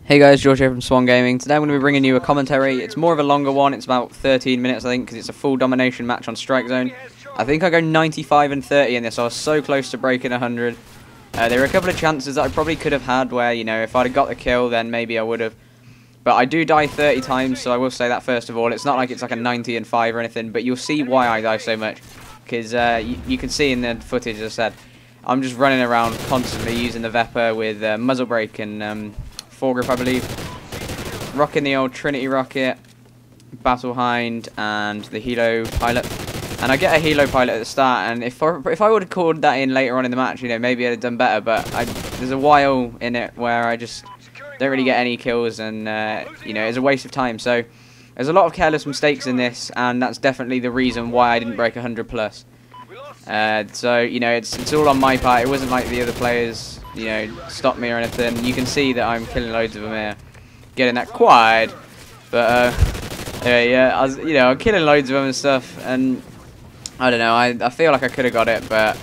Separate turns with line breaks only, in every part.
Hey guys, George here from SwanGaming. Today I'm going to be bringing you a commentary. It's more of a longer one. It's about 13 minutes, I think, because it's a full domination match on Strike Zone. I think I go 95 and 30 in this. I was so close to breaking 100. There were a couple of chances that I probably could have had where, you know, if I'd have got the kill, then maybe I would have. But I do die 30 times, so I will say that first of all. It's not like it's like a 90 and 5 or anything, but you'll see why I die so much. Because you can see in the footage, as I said, I'm just running around constantly using the Vepr with muzzle brake and foregrip, I believe. Rocking the old Trinity rocket, Battle Hind, and the Helo pilot. And I get a Helo pilot at the start, and if I would have called that in later on in the match, you know, maybe I'd have done better. But there's a while in it where I just don't really get any kills, and you know, it's a waste of time. So there's a lot of careless mistakes in this, and that's definitely the reason why I didn't break 100 plus. So you know, it's all on my part. It wasn't like the other players, you know, stopped me or anything. You can see that I'm killing loads of them here, getting that quad. But yeah, I'm killing loads of them and stuff, and I don't know. I feel like I could have got it, but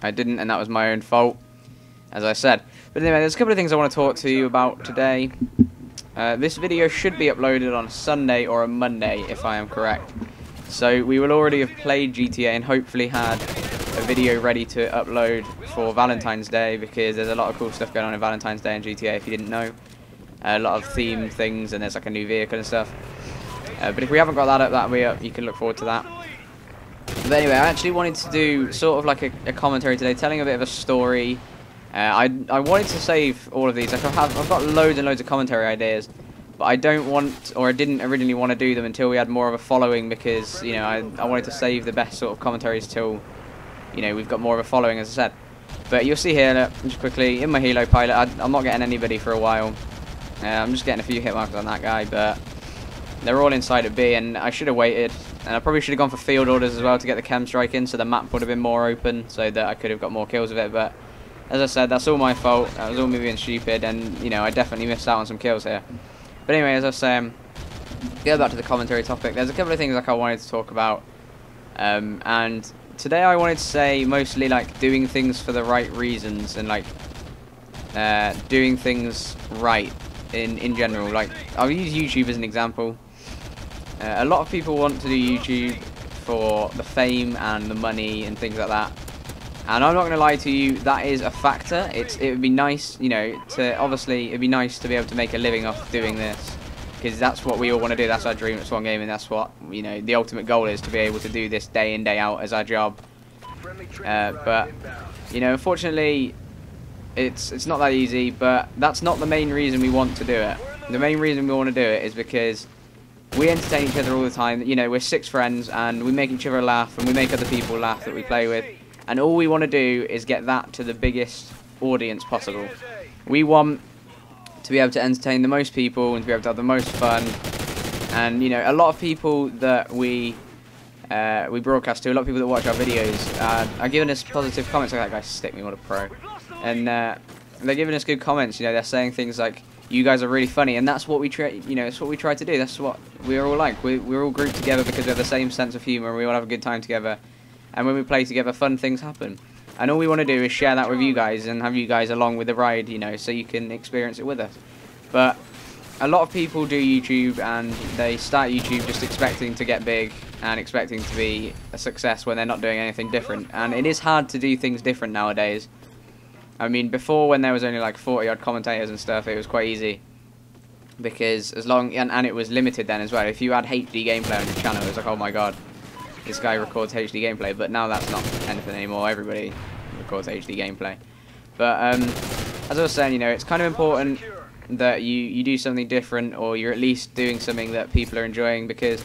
I didn't, and that was my own fault, as I said. But anyway, there's a couple of things I want to talk to you about today. This video should be uploaded on Sunday or a Monday, if I am correct. So we will already have played GTA and hopefully had a video ready to upload for Valentine's Day, because there's a lot of cool stuff going on in Valentine's Day in GTA, if you didn't know. A lot of themed things, and there's like a new vehicle and stuff. But if we haven't got that up, that'll be up. You can look forward to that. But anyway, I actually wanted to do sort of like a commentary today, telling a bit of a story. I wanted to save all of these. Like I've got loads and loads of commentary ideas, but I don't want, or I didn't originally want to do them until we had more of a following, because, you know, I wanted to save the best sort of commentaries till, you know, we've got more of a following, as I said. But you'll see here, look, just quickly, in my Helo pilot, I'm not getting anybody for a while. I'm just getting a few hit markers on that guy, but they're all inside of B, and I should have waited. And I probably should have gone for field orders as well to get the chem strike in, so the map would have been more open, so that I could have got more kills with it. But as I said, that's all my fault. That was all me being stupid, and, you know, I definitely missed out on some kills here. But anyway, as I was saying, go back to the commentary topic. There's a couple of things like I wanted to talk about, and today I wanted to say mostly like doing things for the right reasons, and like doing things right in general. Like, I'll use YouTube as an example. A lot of people want to do YouTube for the fame and the money and things like that. And I'm not going to lie to you, that is a factor. It would be nice, you know, it'd be nice to be able to make a living off doing this, because that's what we all want to do. That's our dream at SwanGaming. That's what, you know, the ultimate goal is, to be able to do this day in, day out as our job. But, you know, unfortunately, it's not that easy. But that's not the main reason we want to do it. The main reason we want to do it is because we entertain each other all the time. You know, we're 6 friends, and we make each other laugh, and we make other people laugh that we play with. And all we want to do is get that to the biggest audience possible. We want to be able to entertain the most people and to be able to have the most fun. And, you know, a lot of people that we broadcast to, a lot of people that watch our videos are giving us positive comments. Like that guy stick me, what a pro. And they're giving us good comments. You know, they're saying things like, "You guys are really funny," and that's what we try. You know, it's what we try to do. That's what we're all like. We're all grouped together because we have the same sense of humour. We all have a good time together. And when we play together, fun things happen. And all we want to do is share that with you guys and have you guys along with the ride, you know, so you can experience it with us. But a lot of people do YouTube, and they start YouTube just expecting to get big and expecting to be a success when they're not doing anything different. And it is hard to do things different nowadays. I mean, before, when there was only like 40 odd commentators and stuff, it was quite easy. Because as long, and it was limited then as well. If you had HD gameplay on your channel, it was like, oh my god, this guy records HD gameplay. But now that's not anything anymore. Everybody records HD gameplay. But as I was saying, you know, it's kind of important that you do something different, or you're at least doing something that people are enjoying. Because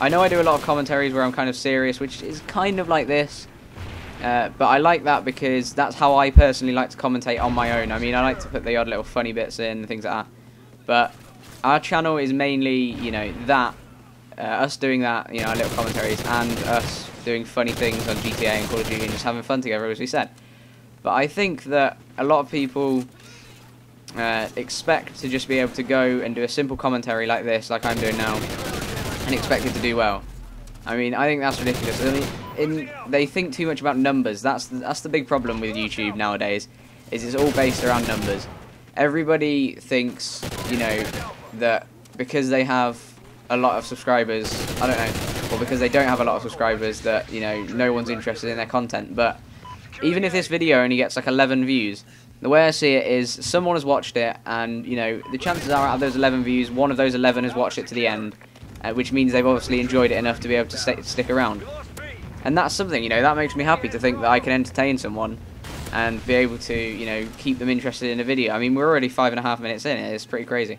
I know I do a lot of commentaries where I'm kind of serious, which is kind of like this. But I like that because that's how I personally like to commentate on my own. I mean, I like to put the odd little funny bits in and things like that. But our channel is mainly, you know, that. Us doing that, you know, our little commentaries, and us doing funny things on GTA and Call of Duty and just having fun together, as we said. But I think that a lot of people expect to just be able to go and do a simple commentary like this, like I'm doing now, and expect it to do well. I mean, I think that's ridiculous. I mean, they think too much about numbers. That's the big problem with YouTube nowadays, is it's all based around numbers. Everybody thinks you know, that because they have a lot of subscribers, I don't know, or because they don't have a lot of subscribers, that, you know, no one's interested in their content. But even if this video only gets like 11 views, the way I see it is someone has watched it, and, you know, the chances are out of those 11 views, one of those 11 has watched it to the end, which means they've obviously enjoyed it enough to be able to stick around. And that's something, you know, that makes me happy to think that I can entertain someone and be able to, you know, keep them interested in a video. I mean, we're already 5.5 minutes in, it's pretty crazy.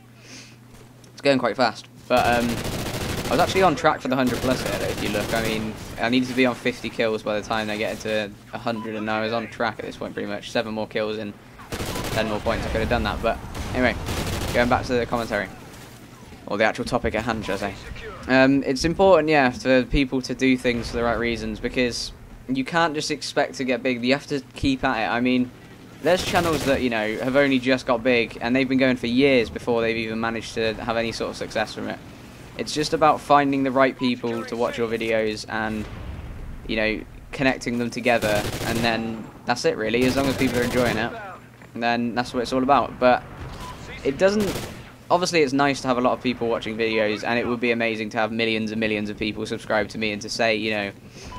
It's going quite fast. But I was actually on track for the 100 plus here, if you look. I mean, I needed to be on 50 kills by the time they get into 100, and I was on track at this point pretty much. 7 more kills and 10 more points, I could have done that. But anyway, going back to the commentary, or the actual topic at hand, should I say. It's important, yeah, for people to do things for the right reasons, because you can't just expect to get big. You have to keep at it. I mean, there's channels that, you know, have only just got big, and they've been going for years before they've even managed to have any sort of success from it. It's just about finding the right people to watch your videos and, you know, connecting them together, and then that's it really. As long as people are enjoying it, then that's what it's all about. But it doesn't... Obviously, it's nice to have a lot of people watching videos, and it would be amazing to have millions and millions of people subscribe to me and to say, you know,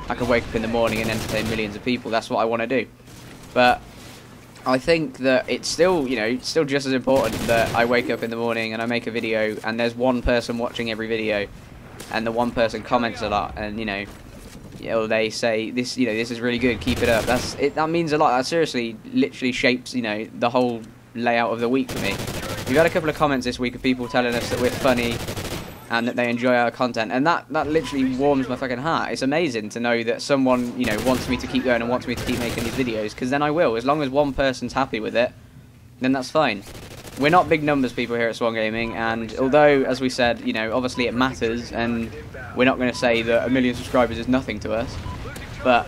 I can wake up in the morning and entertain millions of people. That's what I want to do. But I think that it's still, you know, it's still just as important that I wake up in the morning and I make a video, and there's one person watching every video, and the one person comments a lot, and, you know, they say this, you know, this is really good, keep it up. That means a lot. That seriously, literally shapes, you know, the whole layout of the week for me. We've had a couple of comments this week of people telling us that we're funny and that they enjoy our content, and that literally warms my fucking heart. It's amazing to know that someone, you know, wants me to keep going and wants me to keep making these videos, because then I will. As long as one person's happy with it, then that's fine. We're not big numbers people here at SwanGaming, and although, as we said, you know, obviously it matters, and we're not going to say that 1 million subscribers is nothing to us, but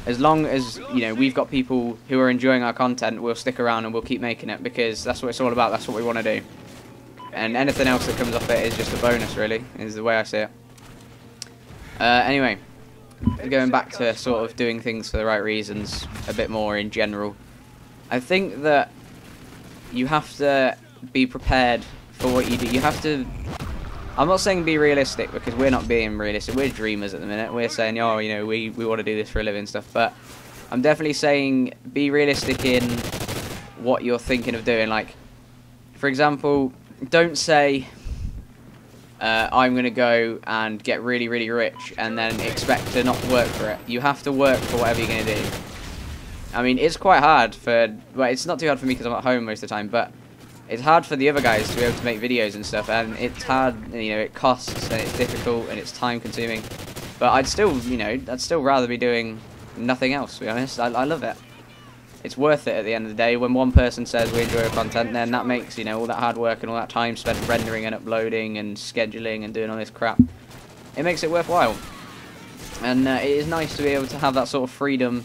as long as, you know, we've got people who are enjoying our content, we'll stick around and we'll keep making it, because that's what it's all about. That's what we want to do. And anything else that comes off it is just a bonus, really, is the way I see it. Anyway, going back to sort of doing things for the right reasons a bit more in general, I think that you have to be prepared for what you do. You have to... I'm not saying be realistic, because we're not being realistic. We're dreamers at the minute. We're saying, oh, you know, we want to do this for a living and stuff. But I'm definitely saying be realistic in what you're thinking of doing. Like, for example, don't say, I'm going to go and get really, really rich and then expect to not work for it. You have to work for whatever you're going to do. I mean, it's quite hard for... Well, it's not too hard for me because I'm at home most of the time, but it's hard for the other guys to be able to make videos and stuff, and it's hard, you know, it costs, and it's difficult, and it's time consuming. But I'd still, you know, I'd still rather be doing nothing else, to be honest. I love it. It's worth it at the end of the day. When one person says we enjoy your content, then that makes, you know, all that hard work and all that time spent rendering and uploading and scheduling and doing all this crap, it makes it worthwhile. And it is nice to be able to have that sort of freedom,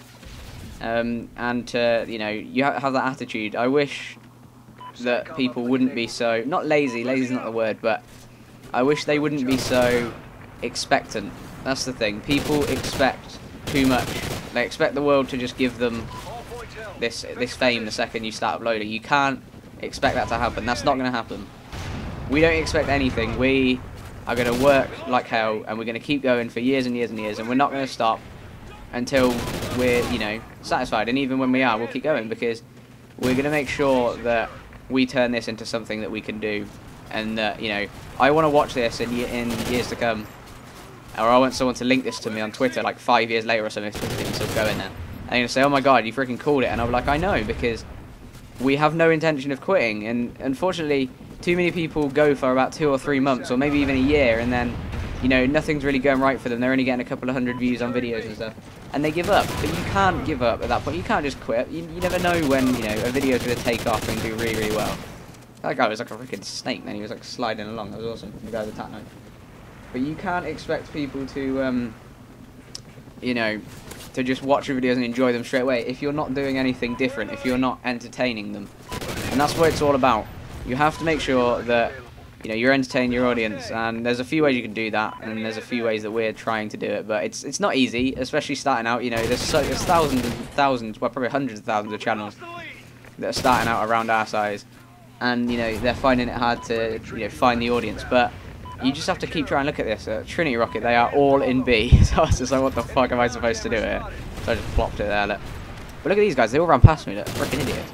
and to, you know, you have that attitude. I wish that people wouldn't be so, not lazy, lazy's not the word, but I wish they wouldn't be so expectant. That's the thing. People expect too much. They expect the world to just give them this fame the second you start uploading. You can't expect that to happen. That's not going to happen. We don't expect anything. We are going to work like hell, and we're going to keep going for years and years and years, and we're not going to stop until we're, you know, satisfied. And even when we are, we'll keep going, because we're going to make sure that we turn this into something that we can do, and that, you know, I want to watch this in years to come, or I want someone to link this to me on Twitter like 5 years later or something, if Twitter didn't still go in there, and they're going to say, oh my god, you freaking called it, and I'll be like, I know, because we have no intention of quitting. And unfortunately, too many people go for about 2 or 3 months, or maybe even a year, and then, you know, nothing's really going right for them. They're only getting a couple of 100 views on videos and stuff, and they give up. But you can't give up at that point. You can't just quit. You never know when, you know, a video's going to take off and do really, really well. That guy was like a freaking snake, man. He was like sliding along. That was awesome. The guy with the tat knife. But you can't expect people to, you know, to just watch your videos and enjoy them straight away if you're not doing anything different, if you're not entertaining them. And that's what it's all about. You have to make sure that, you know, you're entertaining your audience, and there's a few ways you can do that, and there's a few ways that we're trying to do it, but it's not easy, especially starting out. You know, there's thousands and thousands, well, probably hundreds of thousands of channels that are starting out around our size, and you know they're finding it hard to find the audience. But you just have to keep trying. Look at this, Trinity Rocket. They are all in B. So I was just like, what the fuck am I supposed to do here? So I just plopped it there. Look. But look at these guys. They all ran past me. Look, freaking idiots.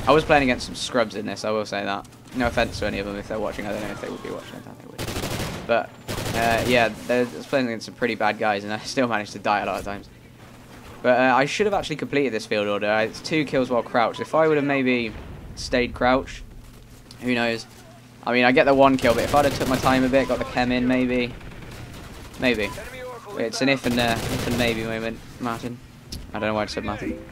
I was playing against some scrubs in this. I will say that. No offense to any of them if they're watching. I don't know if they would be watching. I doubt they would. But yeah, I was playing against some pretty bad guys, and I still managed to die a lot of times. But I should have actually completed this field order. It's 2 kills while crouched. If I would have maybe stayed crouched, who knows? I mean, I get the 1 kill, but if I'd have took my time a bit, got the chem in, maybe. It's an if and maybe moment, Martin. I don't know why I said Martin.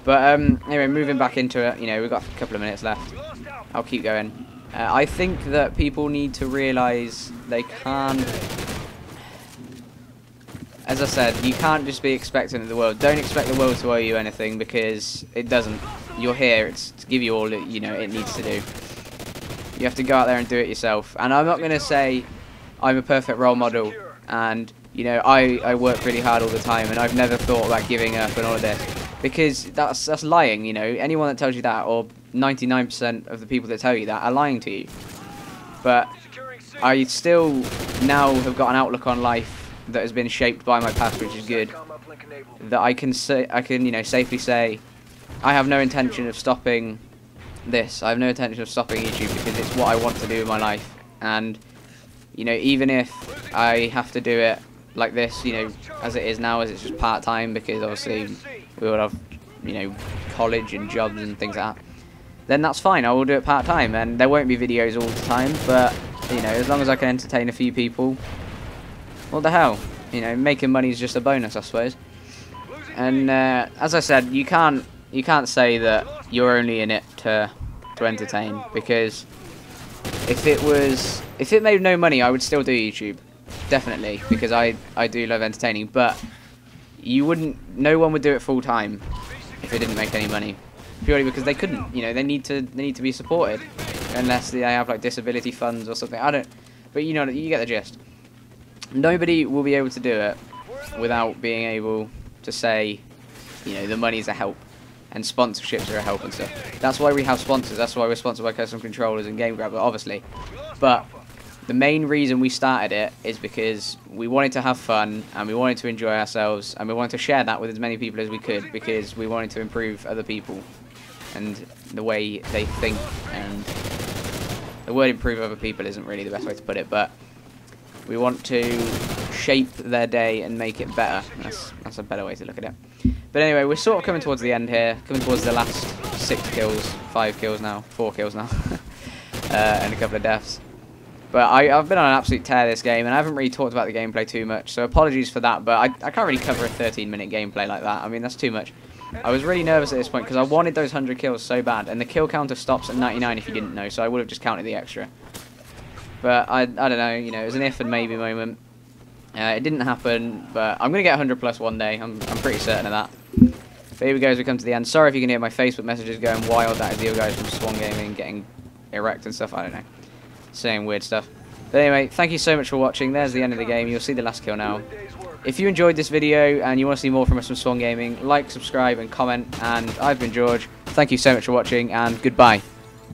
But anyway, moving back into it, we've got a couple of minutes left. I'll keep going. I think that people need to realise they can't. As I said, you can't just be expectant of the world. Don't expect the world to owe you anything, because it doesn't. You're here. It's to give you all that it needs to do. You have to go out there and do it yourself. And I'm not going to say I'm a perfect role model and I work really hard all the time and I've never thought about giving up and all of this, because that's lying. Anyone that tells you that, or 99% of the people that tell you that, are lying to you. But I still now have got an outlook on life that has been shaped by my past, which is good. That I can safely say I have no intention of stopping this. I have no intention of stopping YouTube, because it's what I want to do in my life. And even if I have to do it like this, as it is now, as it's just part-time, because obviously we will have college and jobs and things like that, then that's fine. I will do it part-time, and there won't be videos all the time, but as long as I can entertain a few people, what the hell, making money is just a bonus, I suppose. And as I said, you can't say that you're only in it to entertain, because if it made no money, I would still do YouTube, definitely, because I do love entertaining. But no one would do it full time if it didn't make any money, purely because they couldn't. They need to be supported, unless they have like disability funds or something. I don't, but you get the gist. Nobody will be able to do it without being able to say, the money's a help. And sponsorships are a help and stuff. That's why we have sponsors. That's why we're sponsored by Custom Controllers and Game Grabber, obviously. But the main reason we started it is because we wanted to have fun, and we wanted to enjoy ourselves, and we wanted to share that with as many people as we could, because we wanted to improve other people and the way they think. And the word improve other people isn't really the best way to put it, but we want to shape their day and make it better. That's a better way to look at it. But anyway, we're sort of coming towards the end here, coming towards the last 6 kills, 5 kills now, 4 kills now, and a couple of deaths. But I've been on an absolute tear this game, and I haven't really talked about the gameplay too much, so apologies for that, but I can't really cover a 13-minute gameplay like that. I mean, that's too much. I was really nervous at this point, because I wanted those 100 kills so bad, and the kill counter stops at 99 if you didn't know, so I would have just counted the extra. But I don't know, it was an if and maybe moment. It didn't happen, but I'm going to get 100 plus one day. I'm pretty certain of that. But here we go as we come to the end. Sorry if you can hear my Facebook messages going wild. That is the other guys from SwanNGaming getting erect and stuff. I don't know. Saying weird stuff. But anyway, thank you so much for watching. There's the end of the game. You'll see the last kill now. If you enjoyed this video and you want to see more from us from SwanNGaming, like, subscribe and comment. And I've been George. Thank you so much for watching, and goodbye.